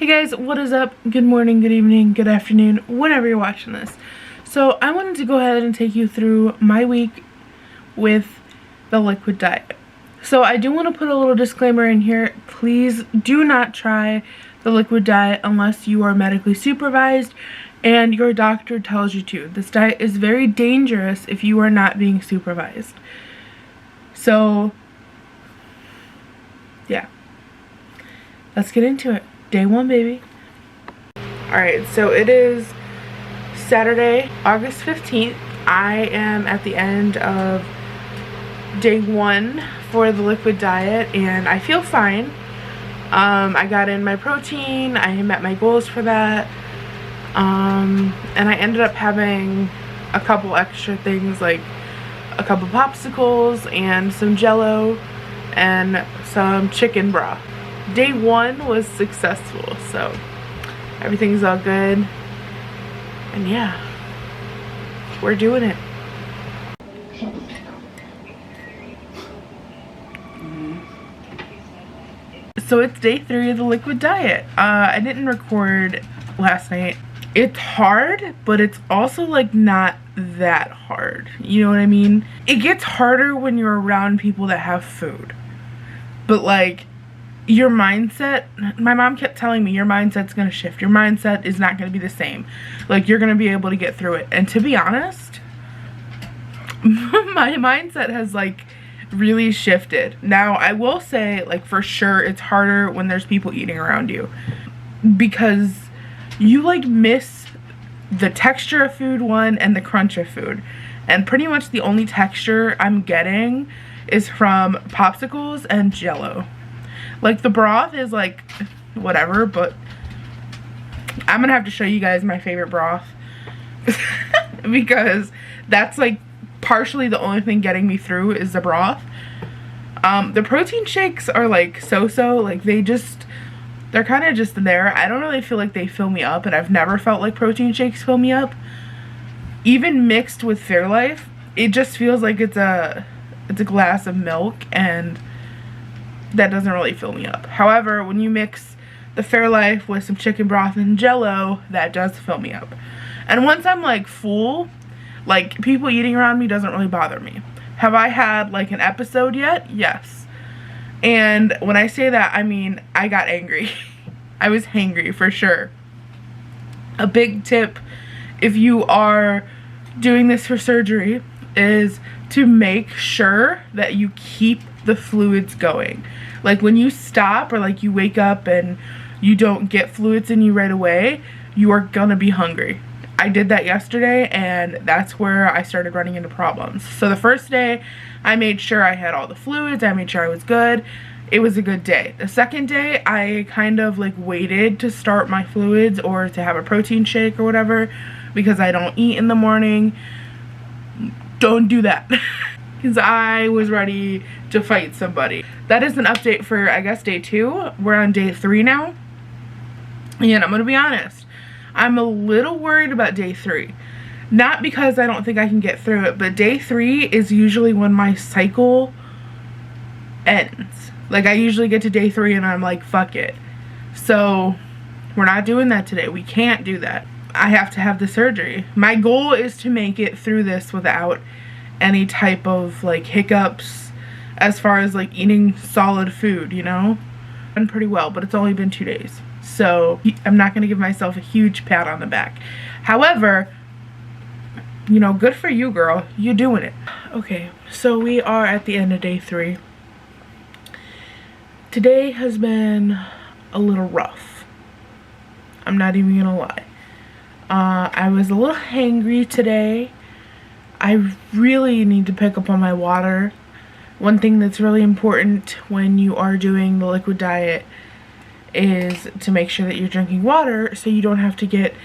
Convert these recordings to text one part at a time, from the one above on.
Hey guys, what is up? Good morning, good evening, good afternoon, whenever you're watching this. So I wanted to go ahead and take you through my week with the liquid diet. So I do want to put a little disclaimer in here. Please do not try the liquid diet unless you are medically supervised and your doctor tells you to. This diet is very dangerous if you are not being supervised. So yeah, let's get into it. Day one, baby. Alright, so it is Saturday, August 15th. I am at the end of day one for the liquid diet and I feel fine. I got in my protein, I met my goals for that, and I ended up having a couple extra things like a couple popsicles and some jello and some chicken broth. Day one was successful, so everything's all good, and yeah, we're doing it. So it's day 3 of the liquid diet. I didn't record last night. It's hard, but it's also like not that hard. You know what I mean? It gets harder when you're around people that have food. But like your mindset, my mom kept telling me your mindset's gonna shift. Your mindset is not gonna be the same. Like you're gonna be able to get through it. And to be honest, my mindset has like really shifted. Now I will say, like, for sure it's harder when there's people eating around you because you like miss the texture of food, one, and the crunch of food. And pretty much the only texture I'm getting is from popsicles and jello. Like the broth is like whatever, but I'm gonna have to show you guys my favorite broth because that's like partially the only thing getting me through is the broth. The protein shakes are like so-so, like they're kind of just there. I don't really feel like they fill me up, and I've never felt like protein shakes fill me up. Even mixed with Fairlife, it just feels like it's a glass of milk, and that doesn't really fill me up. However, when you mix the Fairlife with some chicken broth and jello, that does fill me up. And once I'm like full, like people eating around me doesn't really bother me. Have I had like an episode yet? Yes. And when I say that, I mean I got angry. I was hangry for sure. A big tip if you are doing this for surgery is to make sure that you keep the fluids going. Like when you stop or like you wake up and you don't get fluids in you right away, you are gonna be hungry. I did that yesterday and that's where I started running into problems. So the first day I made sure I had all the fluids, I made sure I was good. It was a good day. The second day I kind of like waited to start my fluids or to have a protein shake or whatever because I don't eat in the morning. Don't do that. Because I was ready to fight somebody. That is an update for, I guess, day 2. We're on day 3 now. And I'm going to be honest, I'm a little worried about day 3. Not because I don't think I can get through it, but day 3 is usually when my cycle ends. Like I usually get to day 3 and I'm like, fuck it. So we're not doing that today. We can't do that. I have to have the surgery. My goal is to make it through this without any type of like hiccups as far as like eating solid food, you know? I've done pretty well, but it's only been 2 days. So I'm not going to give myself a huge pat on the back. However, you know, good for you, girl. You're doing it. Okay, so we are at the end of day 3. Today has been a little rough. I'm not even going to lie. I was a little hangry today. I really need to pick up on my water. One thing that's really important when you are doing the liquid diet is to make sure that you're drinking water so you don't have to get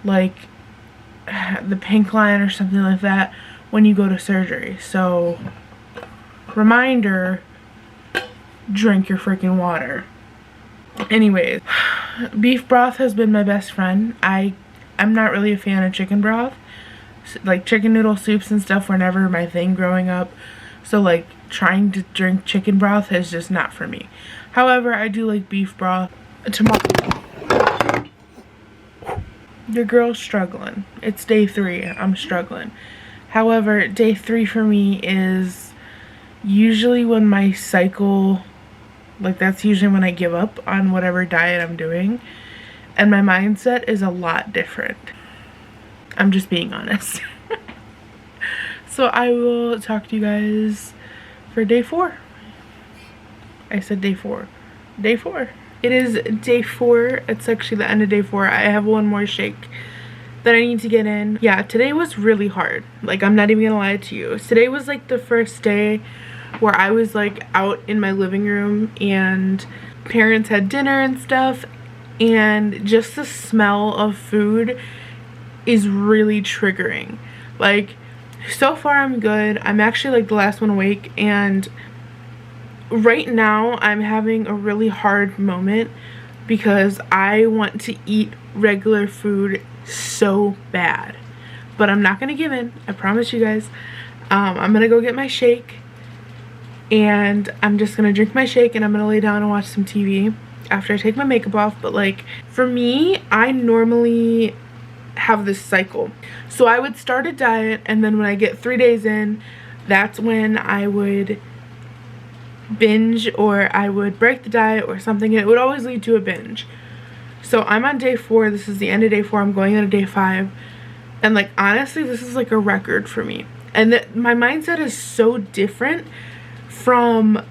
like the pink line or something like that when you go to surgery. So reminder, drink your freaking water. Anyways, beef broth has been my best friend. I'm not really a fan of chicken broth. Like chicken noodle soups and stuff were never my thing growing up. So like trying to drink chicken broth is just not for me. However, I do like beef broth. Tomorrow Your girl's struggling. It's day 3. I'm struggling. However, day 3 for me is usually when my cycle, like that's usually when I give up on whatever diet I'm doing. And my mindset is a lot different. I'm just being honest. So I will talk to you guys for day 4. I said day 4. Day 4. It is day 4. It's actually the end of day 4. I have one more shake that I need to get in. Yeah, today was really hard. Like, I'm not even gonna lie to you. Today was like the first day where I was like out in my living room and parents had dinner and stuff, and just the smell of food is really triggering. Like, so far I'm good. I'm actually like the last one awake, and right now I'm having a really hard moment because I want to eat regular food so bad, but I'm not gonna give in. I promise you guys. I'm gonna go get my shake, and I'm just gonna drink my shake, and I'm gonna lay down and watch some TV after I take my makeup off. But like, for me, I normally have this cycle. So I would start a diet, and then when I get 3 days in, that's when I would binge, or I would break the diet or something, and it would always lead to a binge. So I'm on day 4. This is the end of day 4. I'm going into day 5, and like, honestly, this is like a record for me. And my mindset is so different from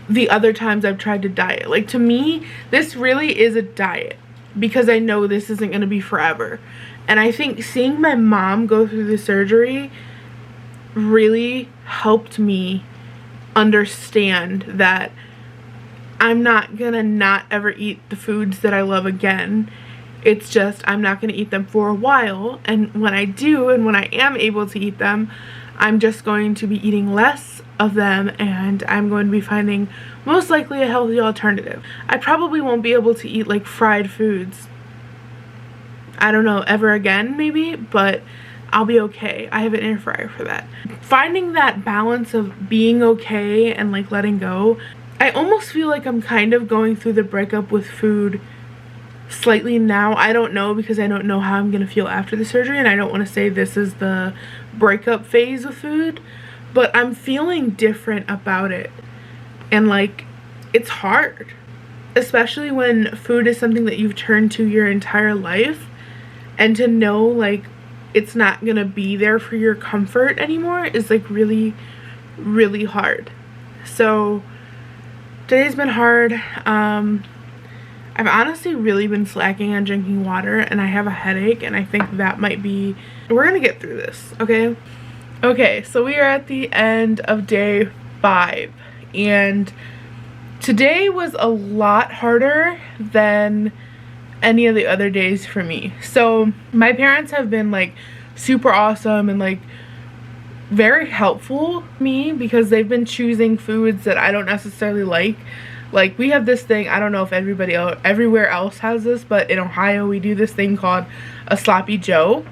the other times I've tried to diet. Like, to me, this really is a diet because I know this isn't going to be forever. And I think seeing my mom go through the surgery really helped me understand that I'm not gonna not ever eat the foods that I love again. It's just I'm not gonna eat them for a while, and when I do, and when I am able to eat them, I'm just going to be eating less of them, and I'm going to be finding most likely a healthy alternative. I probably won't be able to eat like fried foods, I don't know, ever again maybe, but I'll be okay. I have an air fryer for that. Finding that balance of being okay and like letting go, I almost feel like I'm kind of going through the breakup with food slightly now. I don't know, because I don't know how I'm gonna feel after the surgery, and I don't want to say this is the breakup phase of food, but I'm feeling different about it. And like, it's hard, especially when food is something that you've turned to your entire life, and to know like it's not gonna be there for your comfort anymore is like really, really hard. So today's been hard. I've honestly really been slacking on drinking water, and I have a headache, and I think that might be, we're gonna get through this, okay? Okay, so we are at the end of day 5, and today was a lot harder than any of the other days for me. So my parents have been like super awesome and like very helpful to me, because they've been choosing foods that I don't necessarily like. Like, we have this thing, I don't know if everybody else, everywhere else has this, but in Ohio we do this thing called a sloppy joe.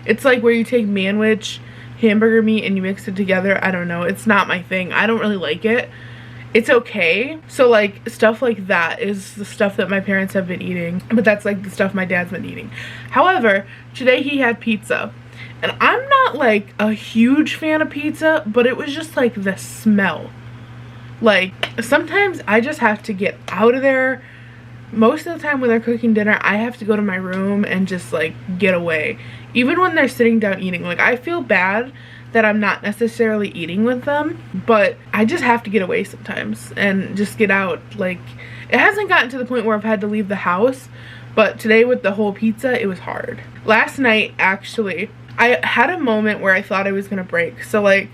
It's like where you take manwich, hamburger meat, and you mix it together. I don't know, it's not my thing. I don't really like it. It's okay. So like, stuff like that is the stuff that my parents have been eating, but that's like the stuff my dad's been eating. However, today he had pizza, and I'm not like a huge fan of pizza, but it was just like the smell. Like, sometimes I just have to get out of there. Most of the time when they're cooking dinner, I have to go to my room and just like get away. Even when they're sitting down eating, like, I feel bad that I'm not necessarily eating with them, but I just have to get away sometimes and just get out. Like, it hasn't gotten to the point where I've had to leave the house, but today with the whole pizza, it was hard. Last night, actually, I had a moment where I thought I was gonna break. So like,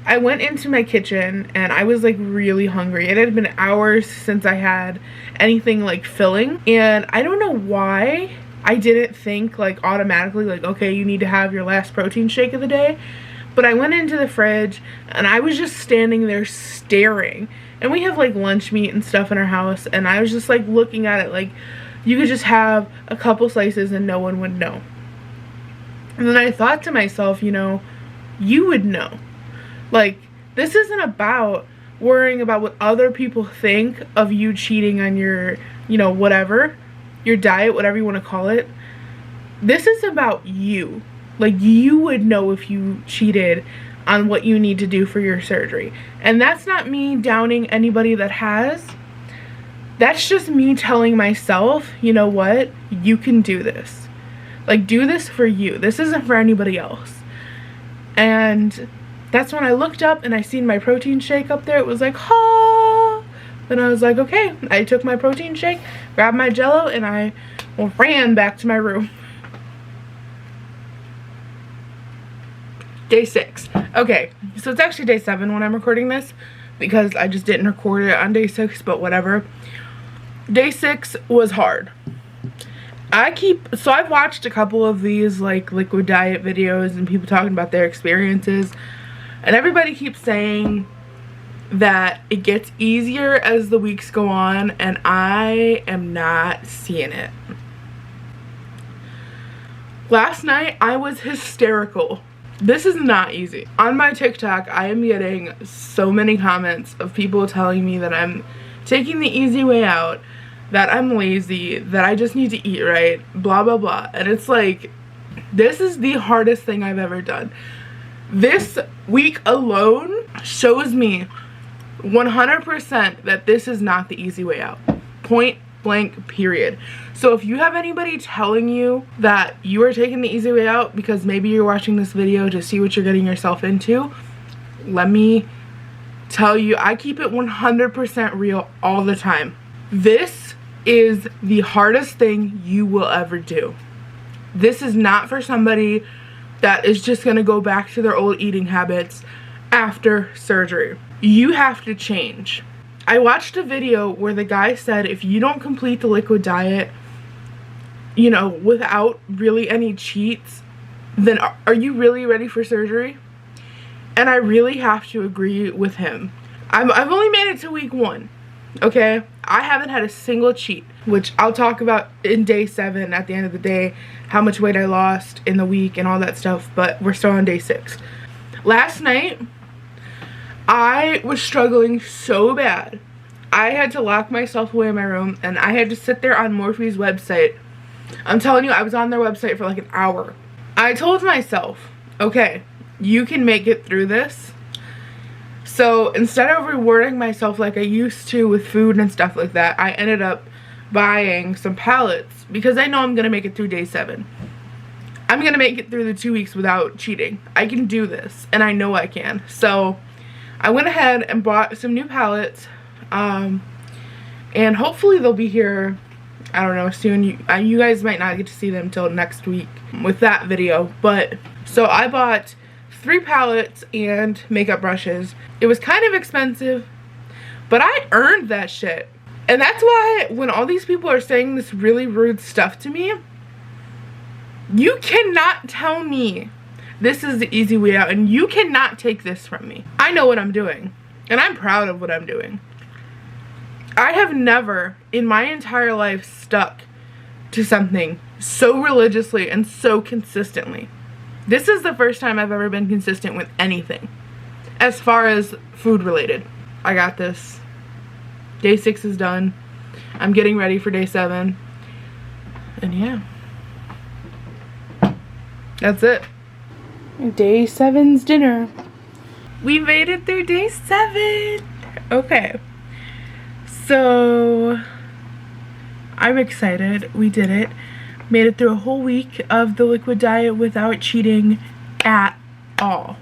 I went into my kitchen and I was like really hungry. It had been hours since I had anything like filling, and I don't know why I didn't think like automatically like, okay, you need to have your last protein shake of the day. But I went into the fridge and I was just standing there staring, and we have like lunch meat and stuff in our house, and I was just like looking at it like you could just have a couple slices and no one would know. And then I thought to myself, you know, you would know. Like, this isn't about worrying about what other people think of you cheating on your, you know, whatever. your diet, whatever you want to call it. This is about you. Like, you would know if you cheated on what you need to do for your surgery. And that's not me downing anybody that has. That's just me telling myself, you know what? You can do this. Like, do this for you. This isn't for anybody else. And that's when I looked up and I seen my protein shake up there. It was like, ha! Then I was like, okay. I took my protein shake, grabbed my Jell-O, and I ran back to my room. Day 6. Okay, so it's actually day 7 when I'm recording this, because I just didn't record it on day 6, but whatever. Day 6 was hard. So I've watched a couple of these like liquid diet videos and people talking about their experiences, and everybody keeps saying that it gets easier as the weeks go on, and I am not seeing it. Last night I was hysterical. This is not easy. On my TikTok, I am getting so many comments of people telling me that I'm taking the easy way out, that I'm lazy, that I just need to eat right, blah, blah, blah. And it's like, this is the hardest thing I've ever done. This week alone shows me 100% that this is not the easy way out. Point blank, period. So if you have anybody telling you that you are taking the easy way out because maybe you're watching this video to see what you're getting yourself into, let me tell you, I keep it 100% real all the time. This is the hardest thing you will ever do. This is not for somebody that is just gonna go back to their old eating habits after surgery. You have to change. I watched a video where the guy said if you don't complete the liquid diet, you know, without really any cheats, then are you really ready for surgery? And I really have to agree with him. I've only made it to week 1, okay? I haven't had a single cheat, which I'll talk about in day 7 at the end of the day, how much weight I lost in the week and all that stuff, but we're still on day 6. Last night, I was struggling so bad. I had to lock myself away in my room, and I had to sit there on Morphe's website. I'm telling you, I was on their website for like an hour. I told myself, okay, you can make it through this. So instead of rewarding myself like I used to with food and stuff like that, I ended up buying some pallets because I know I'm going to make it through day 7. I'm going to make it through the 2 weeks without cheating. I can do this, and I know I can. So I went ahead and bought some new pallets, and hopefully they'll be here, I don't know, soon. You guys might not get to see them till next week with that video, but so I bought 3 pallets and makeup brushes. It was kind of expensive, but I earned that shit. And that's why when all these people are saying this really rude stuff to me, you cannot tell me this is the easy way out, and you cannot take this from me. I know what I'm doing, and I'm proud of what I'm doing. I have never in my entire life stuck to something so religiously and so consistently. This is the first time I've ever been consistent with anything as far as food related. I got this. Day 6 is done. I'm getting ready for day 7. And yeah. That's it. Day 7's dinner. We made it through day 7. Okay. So I'm excited. We did it. Made it through a whole week of the liquid diet without cheating at all.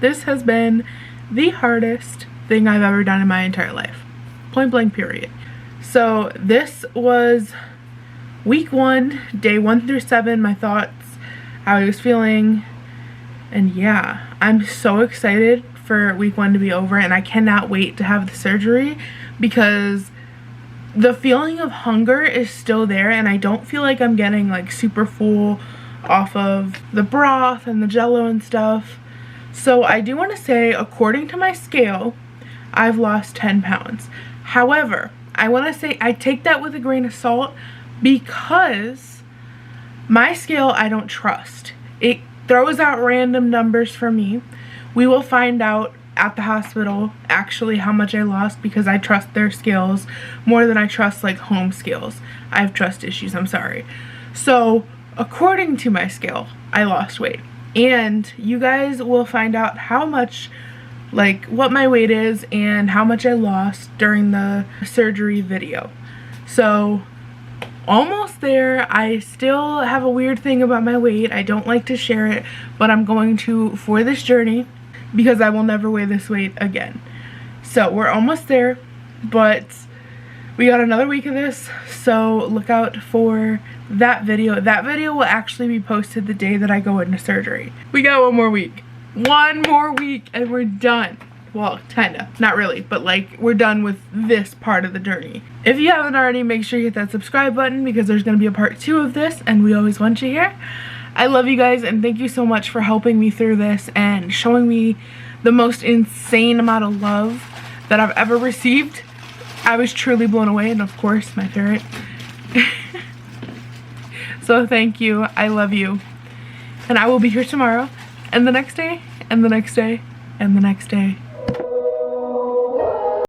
This has been the hardest thing I've ever done in my entire life. Point blank, period. So this was week 1, day 1 through 7, my thoughts, how I was feeling, and yeah, I'm so excited for week 1 to be over, and I cannot wait to have the surgery because the feeling of hunger is still there, and I don't feel like I'm getting like super full off of the broth and the Jell-O and stuff. So I do want to say, according to my scale, I've lost 10 pounds. However, I want to say I take that with a grain of salt because my scale I don't trust. It throws out random numbers for me. We will find out at the hospital actually how much I lost because I trust their scales more than I trust like home scales. I have trust issues, I'm sorry. So according to my scale, I lost weight. And you guys will find out how much, like what my weight is and how much I lost during the surgery video. So almost there. I still have a weird thing about my weight. I don't like to share it, but I'm going to for this journey because I will never weigh this weight again. So we're almost there, but we got another week of this, so look out for that video. That video will actually be posted the day that I go into surgery. We got one more week. One more week and we're done. Well, kinda. Not really, but like we're done with this part of the journey. If you haven't already, make sure you hit that subscribe button because there's gonna be a part 2 of this and we always want you here. I love you guys and thank you so much for helping me through this and showing me the most insane amount of love that I've ever received. I was truly blown away, and of course my ferret. So thank you, I love you, and I will be here tomorrow and the next day and the next day and the next day